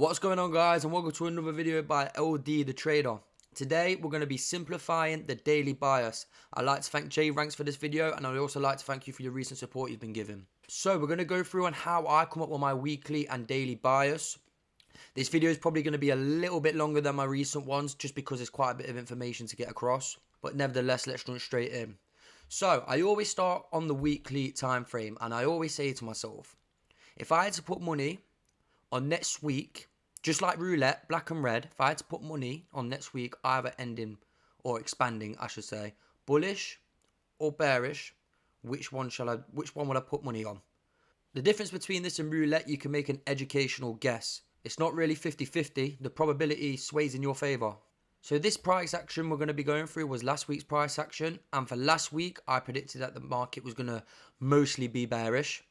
What's going on, guys, and welcome to another video by LD the Trader. Today we're going to be simplifying the daily bias. I'd like to thank Jay Ranks for this video, and I'd also like to thank you for your recent support you've been giving. So we're going to go through on how I come up with my weekly and daily bias. This video is probably going to be a little bit longer than my recent ones just because there's quite a bit of information to get across, but nevertheless, let's jump straight in. So I always start on the weekly time frame, and I always say to myself, if I had to put money on next week, just like roulette, black and red, if I had to put money on next week, either ending or expanding, I should say, bullish or bearish, which one would I put money on? The difference between this and roulette, you can make an educational guess. It's not really 50-50. The probability sways in your favor. So this price action we're going to be going through was last week's price action. And for last week, I predicted that the market was going to mostly be bearish.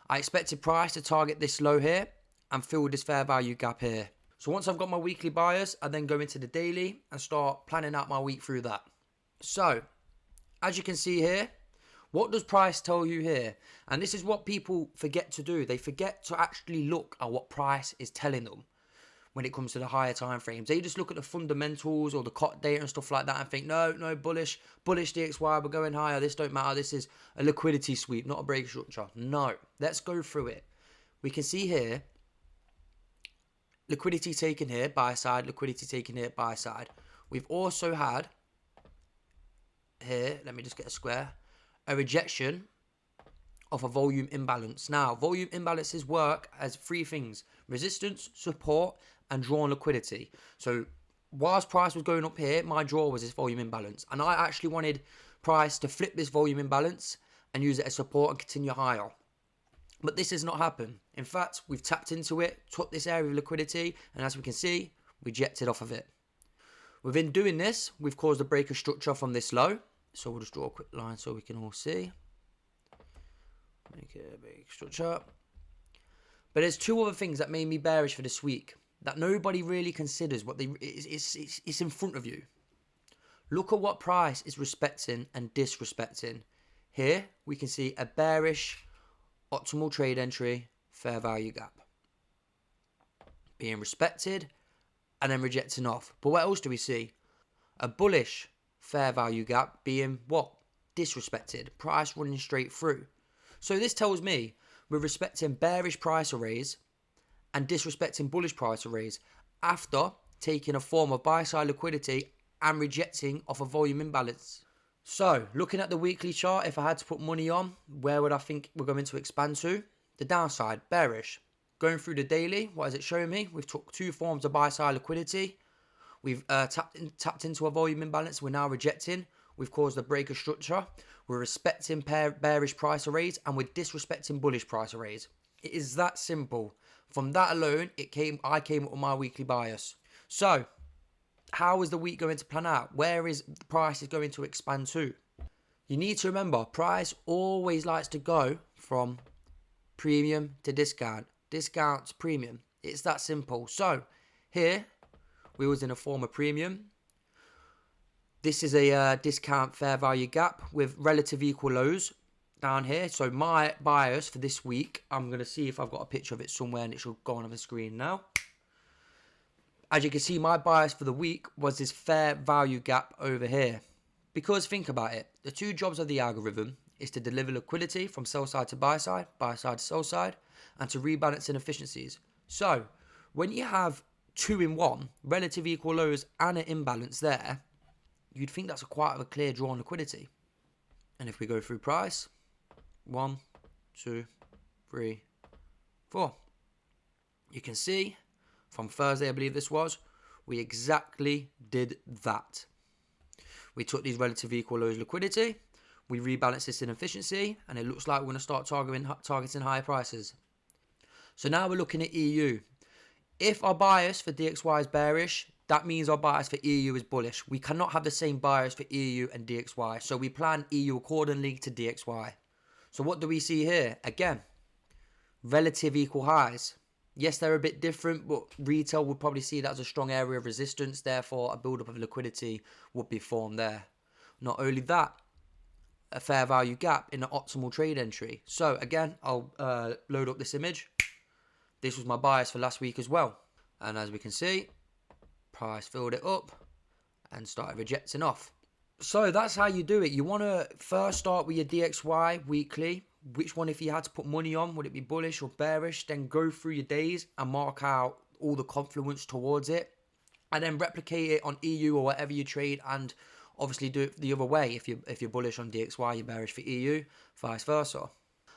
I expected price to target this low here and fill this fair value gap here. So once I've got my weekly bias, I then go into the daily and start planning out my week through that. So as you can see here, what does price tell you here? And this is what people forget to do. They forget to actually look at what price is telling them when it comes to the higher time frames. They just look at the fundamentals or the COT data and stuff like that and think, no, bullish DXY, we're going higher, this don't matter, this is a liquidity sweep, not a break structure. No, let's go through it. We can see here, liquidity taken here, buy side, liquidity taken here, buy side. We've also had here, let me just get a square, a rejection of a volume imbalance. Now, volume imbalances work as three things: resistance, support, and draw on liquidity. So whilst price was going up here, my draw was this volume imbalance. And I actually wanted price to flip this volume imbalance and use it as support and continue higher. But this has not happened. In fact, we've tapped into it, took this area of liquidity, and as we can see, rejected off of it. Within doing this, we've caused a break of structure from this low. So we'll just draw a quick line so we can all see. Make it a big structure. But there's two other things that made me bearish for this week that nobody really considers. It's in front of you. Look at what price is respecting and disrespecting. Here we can see a bearish optimal trade entry fair value gap being respected and then rejecting off. But what else do we see? A bullish fair value gap being what? Disrespected. Price running straight through. So this tells me we're respecting bearish price arrays and disrespecting bullish price arrays after taking a form of buy side liquidity and rejecting off a volume imbalance. So looking at the weekly chart, if I had to put money on, where would I think we're going to expand to? The downside, bearish. Going through the daily, what is it showing me? We've took two forms of buy side liquidity. We've tapped into a volume imbalance. We're now rejecting. We've caused a break of structure. We're respecting bearish price arrays and we're disrespecting bullish price arrays. It is that simple. From that alone, I came up with my weekly bias. So, how is the week going to plan out? Where is the price is going to expand to? You need to remember, price always likes to go from premium to discount. Discount to premium. It's that simple. So, here, we was in a form of premium. This is a discount fair value gap with relative equal lows down here. So my bias for this week, I'm going to see if I've got a picture of it somewhere and it should go on the screen now. As you can see, my bias for the week was this fair value gap over here. Because think about it, the two jobs of the algorithm is to deliver liquidity from sell side to buy side to sell side, and to rebalance inefficiencies. So when you have two in one, relative equal lows and an imbalance there, you'd think that's quite a clear draw on liquidity. And if we go through price, 1, 2, 3, 4. You can see from Thursday, I believe this was, we exactly did that. We took these relative equal lows liquidity, we rebalanced this inefficiency, and it looks like we're going to start targeting higher prices. So now we're looking at EU. If our bias for DXY is bearish, that means our bias for EU is bullish. We cannot have the same bias for EU and DXY. So we plan EU accordingly to DXY. So what do we see here? Again, relative equal highs. Yes, they're a bit different, but retail would probably see that as a strong area of resistance. Therefore, a build-up of liquidity would be formed there. Not only that, a fair value gap in an optimal trade entry. So again, I'll load up this image. This was my bias for last week as well. And as we can see, price filled it up and started rejecting off. So that's how you do it. You want to first start with your DXY weekly. Which one, if you had to put money on, would it be bullish or bearish? Then go through your days and mark out all the confluence towards it. And then replicate it on EU or whatever you trade, and obviously do it the other way. If you're bullish on DXY, you're bearish for EU, vice versa.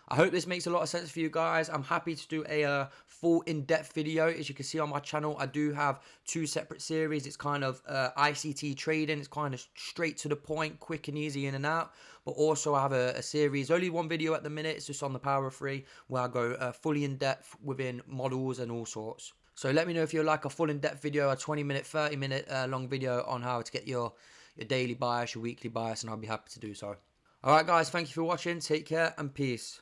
I hope this makes a lot of sense for you guys. I'm happy to do a full in-depth video. As you can see on my channel, I do have 2 separate series. It's kind of ICT trading. It's kind of straight to the point, quick and easy in and out. But also I have a series, only 1 video at the minute. It's just on the Power of 3, where I go fully in-depth within models and all sorts. So let me know if you like a full in-depth video, a 20-minute, 30-minute long video on how to get your daily bias, your weekly bias, and I'll be happy to do so. Alright guys, thank you for watching. Take care and peace.